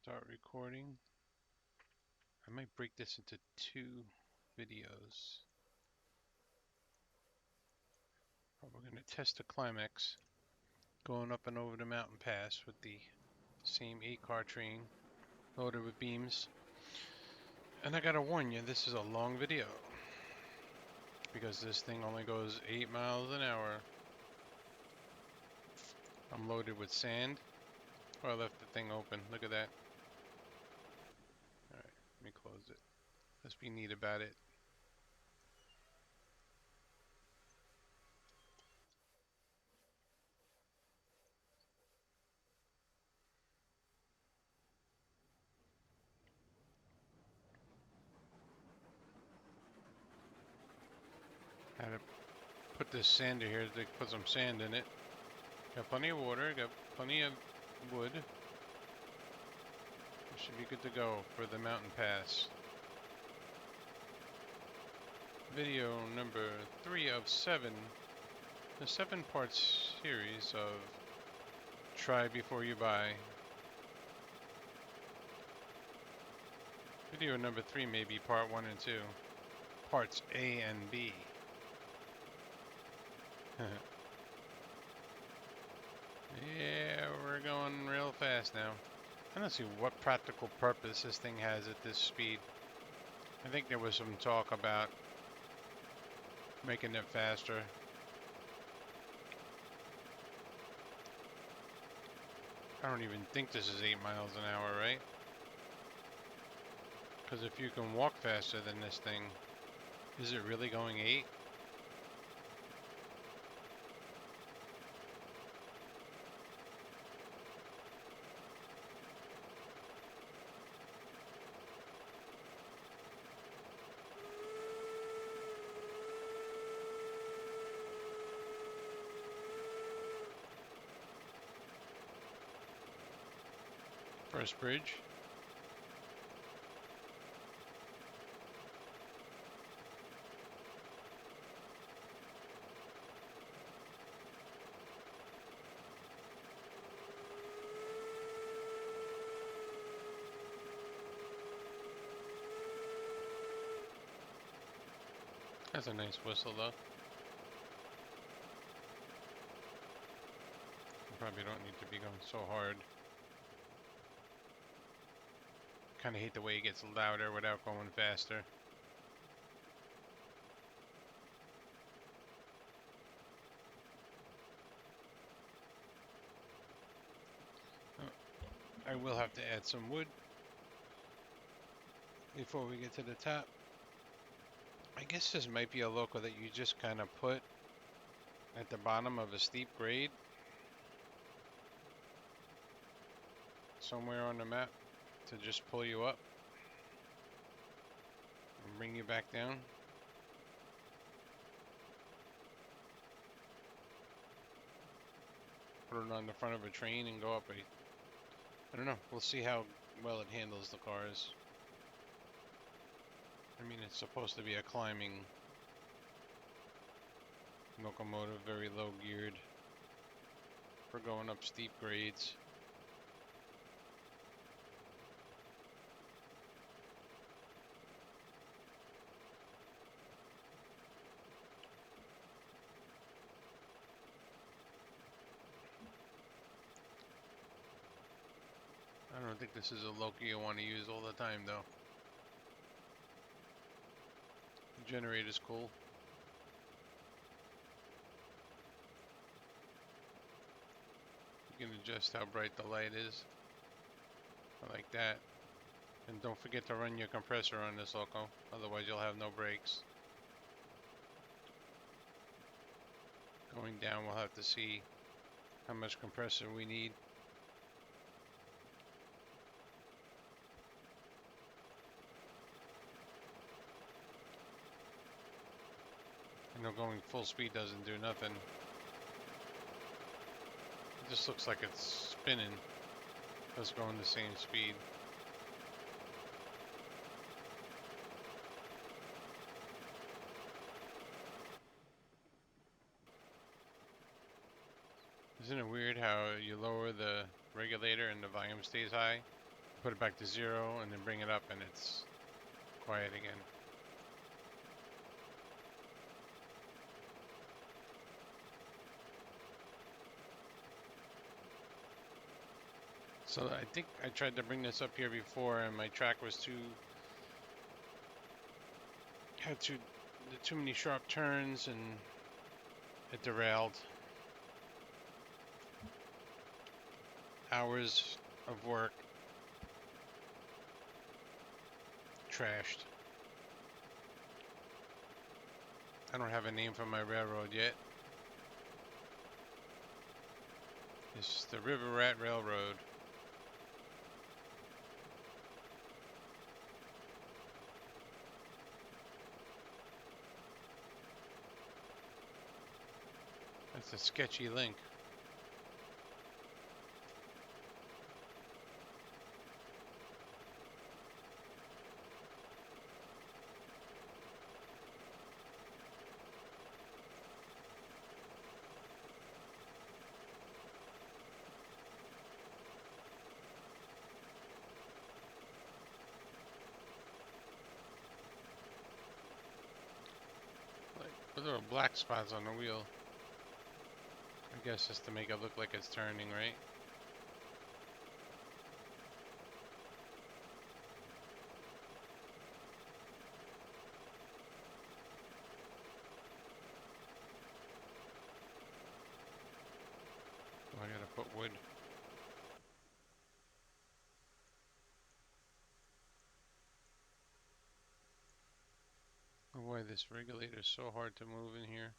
Start recording. I might break this into 2 videos. We're going to test the climax going up and over the mountain pass with the same 8-car train loaded with beams. And I gotta warn you, this is a long video because this thing only goes 8 miles an hour. I'm loaded with sand. Oh, I left the thing open. Look at that. Alright, let me close it. Let's be neat about it. I had to put this sander here to put some sand in it. Got plenty of water, got plenty of wood. We should be good to go for the mountain pass. Video number 3 of 7. The 7-part series of Try Before You Buy. Video number 3 may be part 1 and 2. Parts A and B. Yeah, we're going real fast now. I don't see what practical purpose this thing has at this speed. I think there was some talk about making it faster. I don't even think this is 8 miles an hour, right? Because if you can walk faster than this thing, is it really going 8? First bridge. That's a nice whistle though. You probably don't need to be going so hard. Kind of hate the way it gets louder without going faster. I will have to add some wood before we get to the top. I guess this might be a Loco that you just kind of put at the bottom of a steep grade somewhere on the map to just pull you up and bring you back down. Put it on the front of a train and go up a... I don't know. We'll see how well it handles the cars. I mean, it's supposed to be a climbing locomotive, very low geared for going up steep grades. I don't think this is a Loco you want to use all the time though. The generator's cool. You can adjust how bright the light is. I like that. And don't forget to run your compressor on this Loco, otherwise you'll have no brakes. Going down, we'll have to see how much compressor we need. I know going full speed doesn't do nothing. It just looks like it's spinning. Just going the same speed. Isn't it weird how you lower the regulator and the volume stays high? put it back to 0 and then bring it up and it's quiet again. So I think I tried to bring this up here before and my track was had too many sharp turns and it derailed. Hours of work trashed. I don't have a name for my railroad yet. It's the River Rat Railroad. That's a sketchy link. Like, with little black spots on the wheel. I guess just to make it look like it's turning, right? Oh, I gotta put wood. Oh boy, this regulator is so hard to move in here.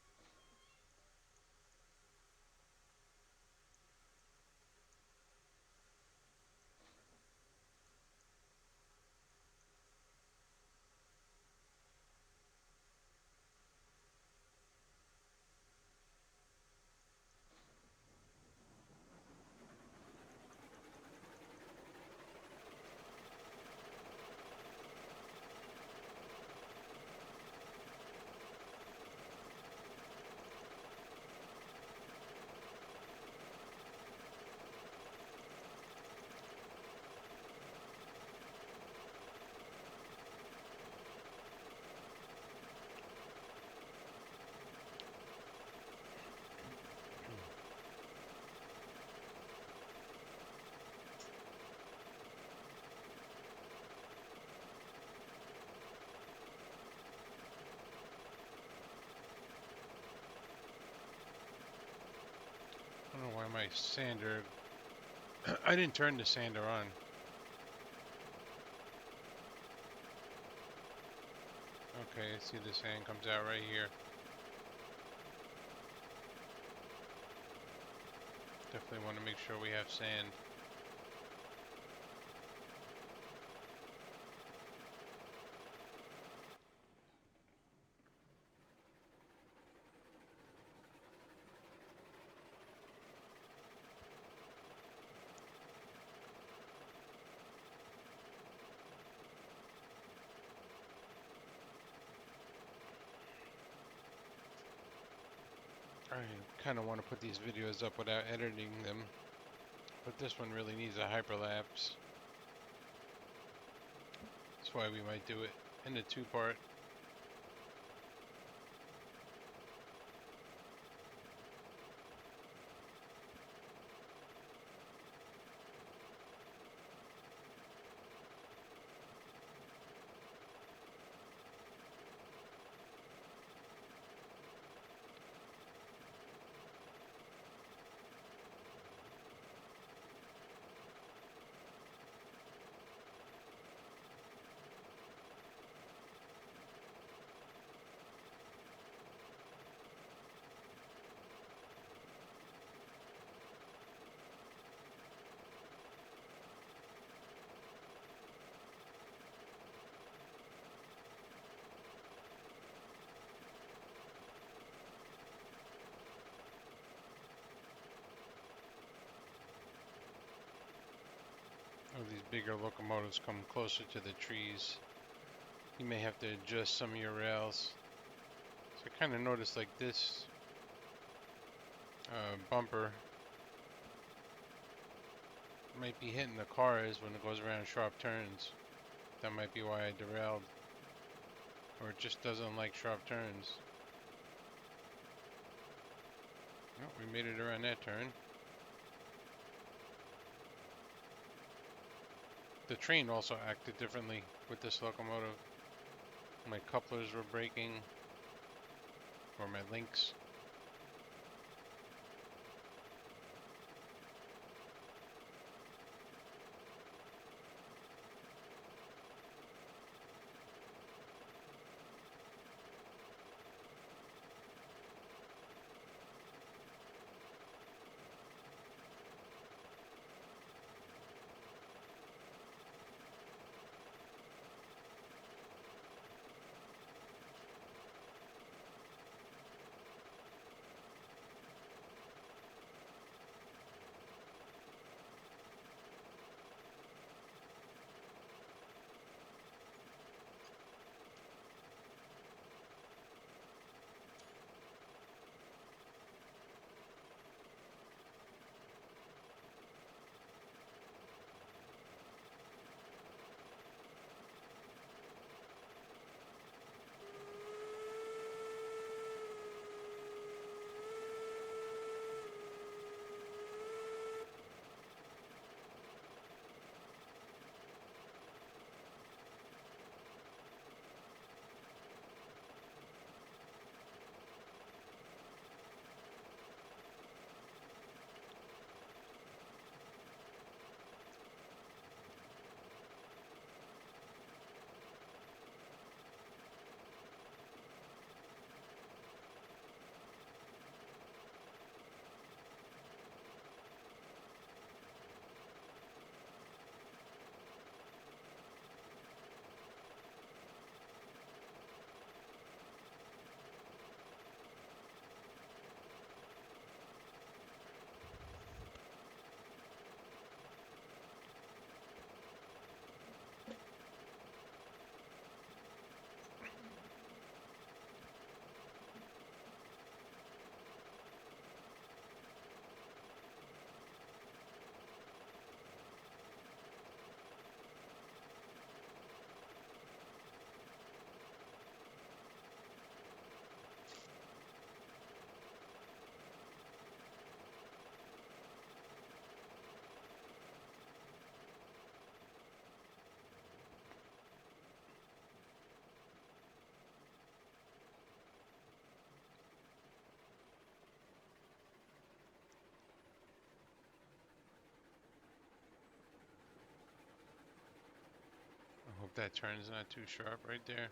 I don't know why my sander... I didn't turn the sander on. Okay, see the sand comes out right here. Definitely want to make sure we have sand. I kind of want to put these videos up without editing them, but this one really needs a hyperlapse. That's why we might do it in a two-part. Oh, these bigger locomotives come closer to the trees. You may have to adjust some of your rails. So I kind of noticed like this bumper might be hitting the cars when it goes around sharp turns. That might be why I derailed. Or it just doesn't like sharp turns. No, we made it around that turn. The train also acted differently with this locomotive. My couplers were breaking, or my links. I hope that turn's not too sharp right there.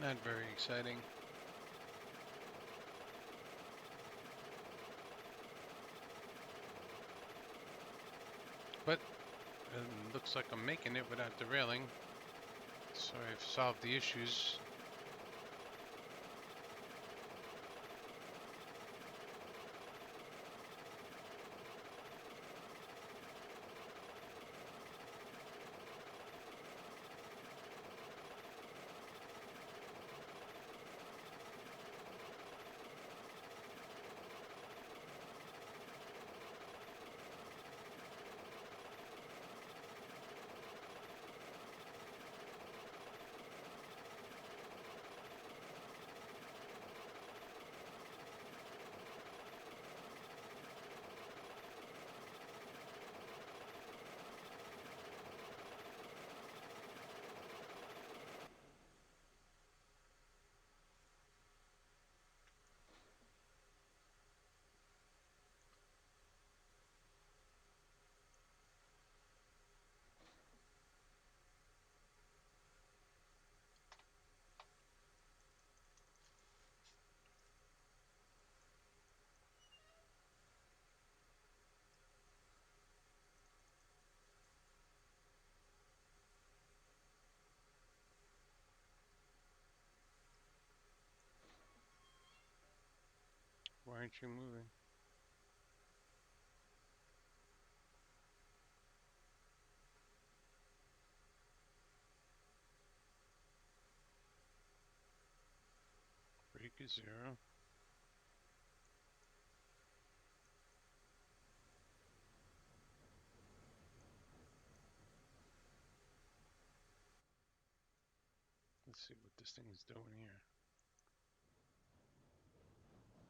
Not very exciting. But it looks like I'm making it without derailing. So I've solved the issues. Why aren't you moving? Brake is 0. Let's see what this thing is doing here.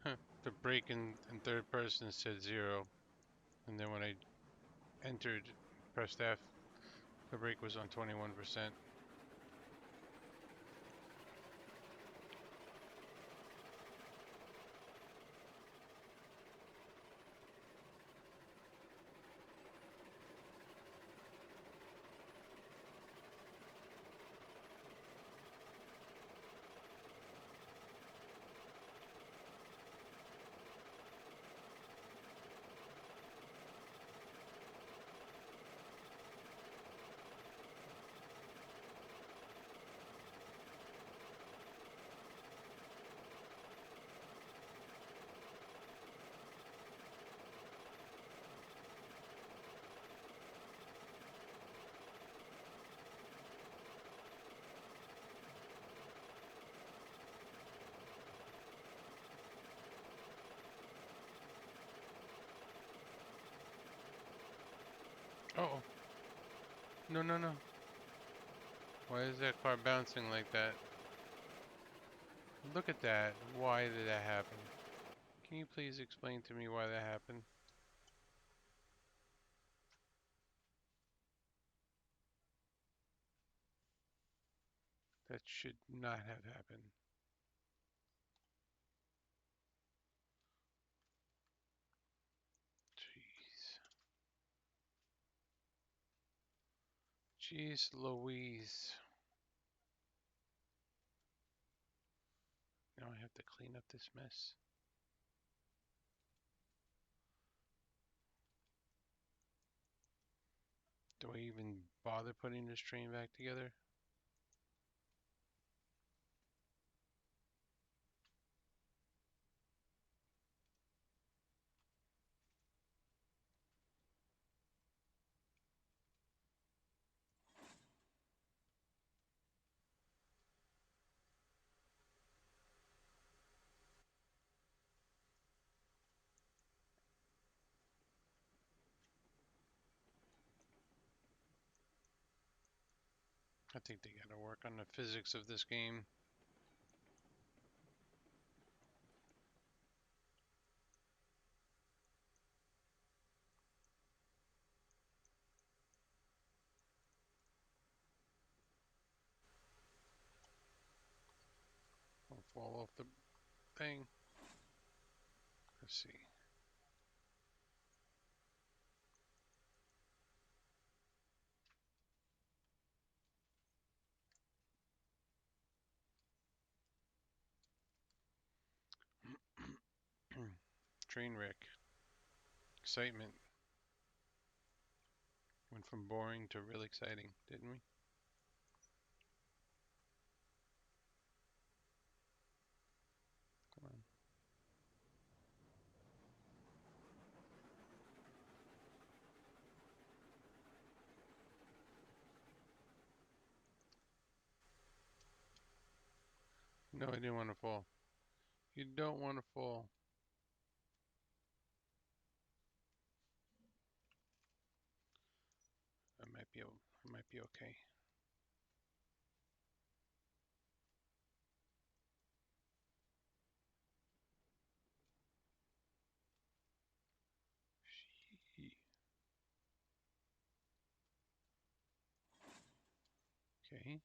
Huh. The brake in third person said 0. And then when I entered, pressed F, the brake was on 21%. Uh oh. No, no, no. Why is that car bouncing like that? Look at that. Why did that happen? Can you please explain to me why that happened? That should not have happened. Jeez. Jeez Louise. Now I have to clean up this mess. Do I even bother putting this train back together? I think they gotta work on the physics of this game. I'll fall off the thing. Let's see. train wreck. Excitement went from boring to real exciting, didn't we? Come on. No, I didn't want to fall. You don't want to fall. I might be okay. Okay.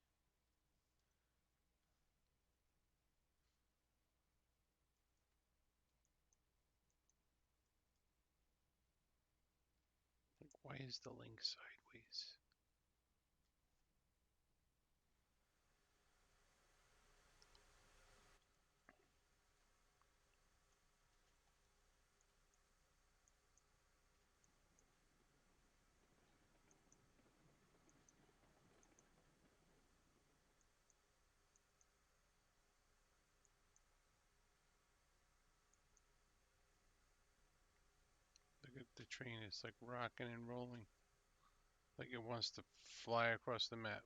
Like, why is the link sideways? Look at the train. It's like rocking and rolling. Like it wants to fly across the map.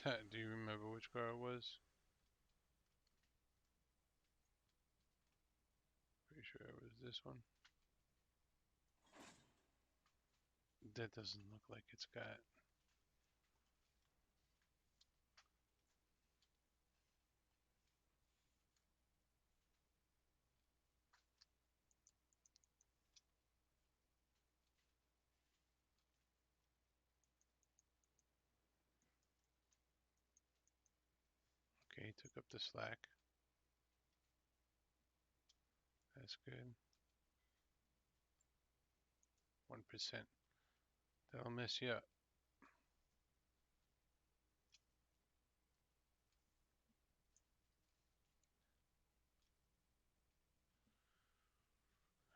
Do you remember which car it was? Pretty sure it was this one. That doesn't look like it's got. Okay, took up the slack. That's good. 1%. That'll mess you up.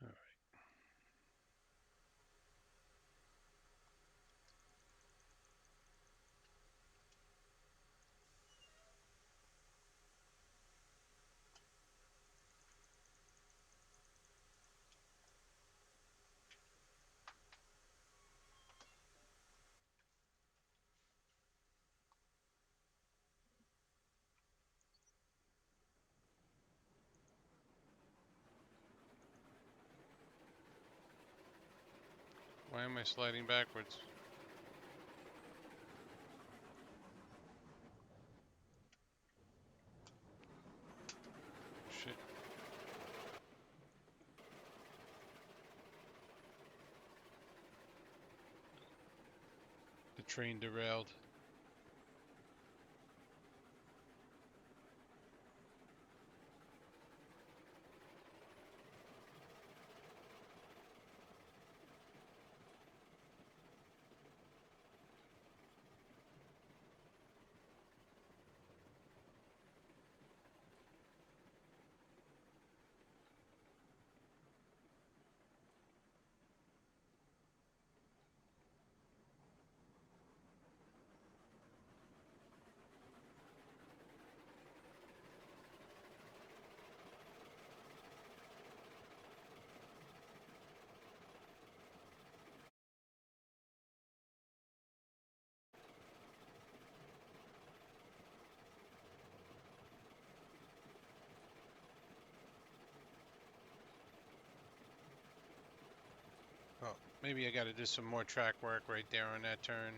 Alright. Why am I sliding backwards? Shit. The train derailed. Oh, maybe I gotta do some more track work right there on that turn.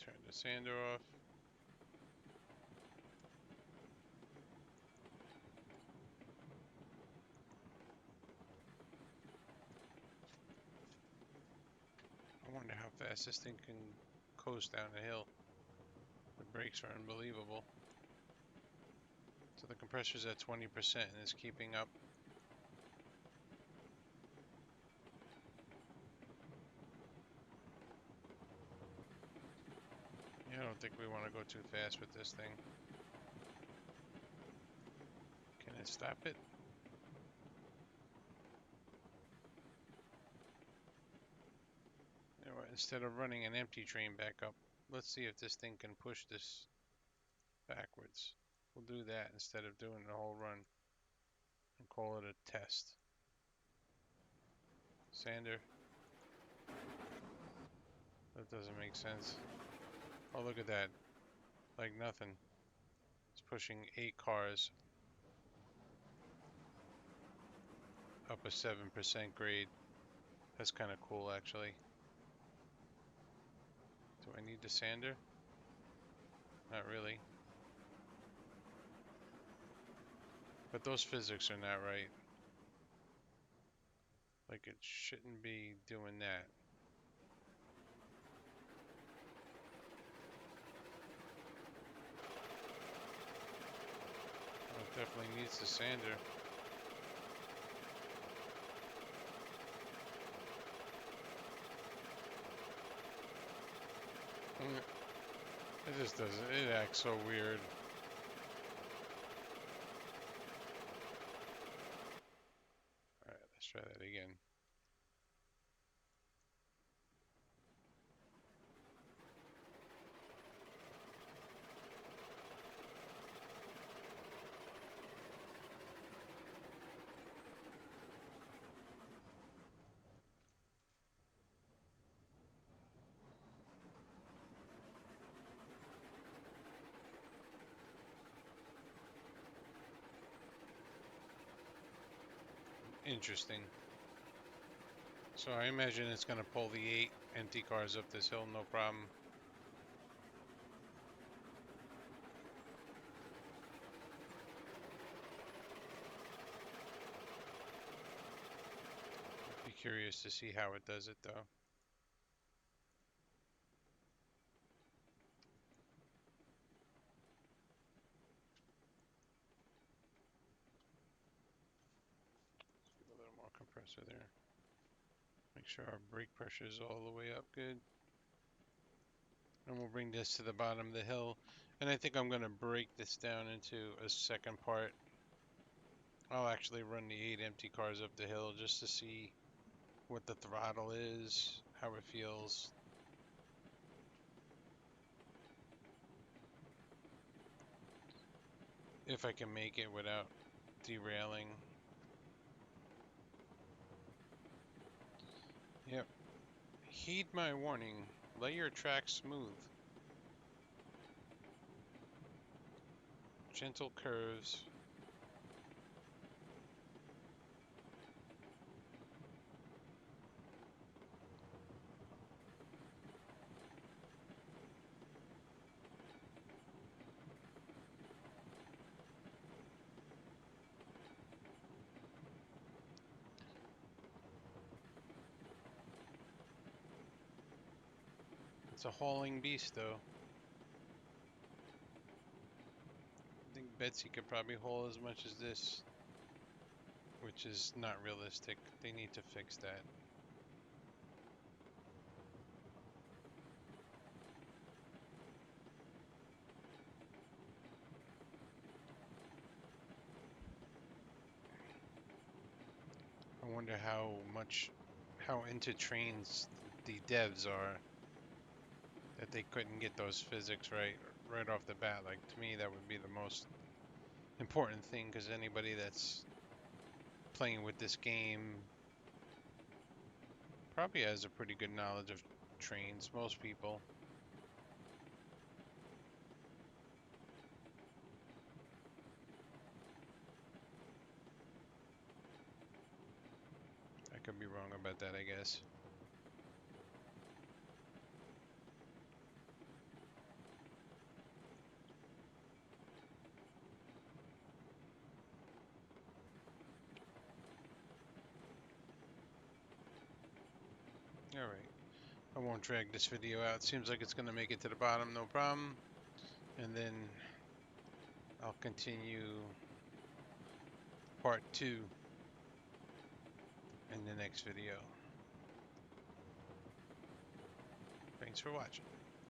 Turn the sander off. I wonder how fast this thing can coast down the hill. brakes are unbelievable. So the compressor's at 20% and is keeping up. Yeah, I don't think we want to go too fast with this thing. Can it stop it? You know what, instead of running an empty train back up, let's see if this thing can push this backwards. We'll do that instead of doing the whole run and call it a test. Sander, that doesn't make sense. Oh, look at that. Like nothing. It's pushing 8 cars up a 7% grade. That's kind of cool, actually. Do I need the sander? Not really. But those physics are not right. Like, it shouldn't be doing that. Oh, it definitely needs the sander. It just doesn't, it acts so weird. Alright, let's try that again. Interesting. So I imagine it's going to pull the 8 empty cars up this hill, no problem. Be curious to see how it does it, though. Let's give a little more compressor there. Make sure our brake pressure is all the way up good. And we'll bring this to the bottom of the hill. And I think I'm going to break this down into a second part. I'll actually run the 8 empty cars up the hill just to see what the throttle is, how it feels. If I can make it without derailing. Yep. Heed my warning. Lay your tracks smooth. Gentle curves. It's a hauling beast, though. I think Betsy could probably haul as much as this, which is not realistic. They need to fix that. I wonder how into trains the devs are that they couldn't get those physics right off the bat. Like, to me, that would be the most important thing, because anybody that's playing with this game probably has a pretty good knowledge of trains. Most people. I could be wrong about that, I guess. Alright. I won't drag this video out. Seems like it's going to make it to the bottom, no problem. and then I'll continue part 2 in the next video. Thanks for watching.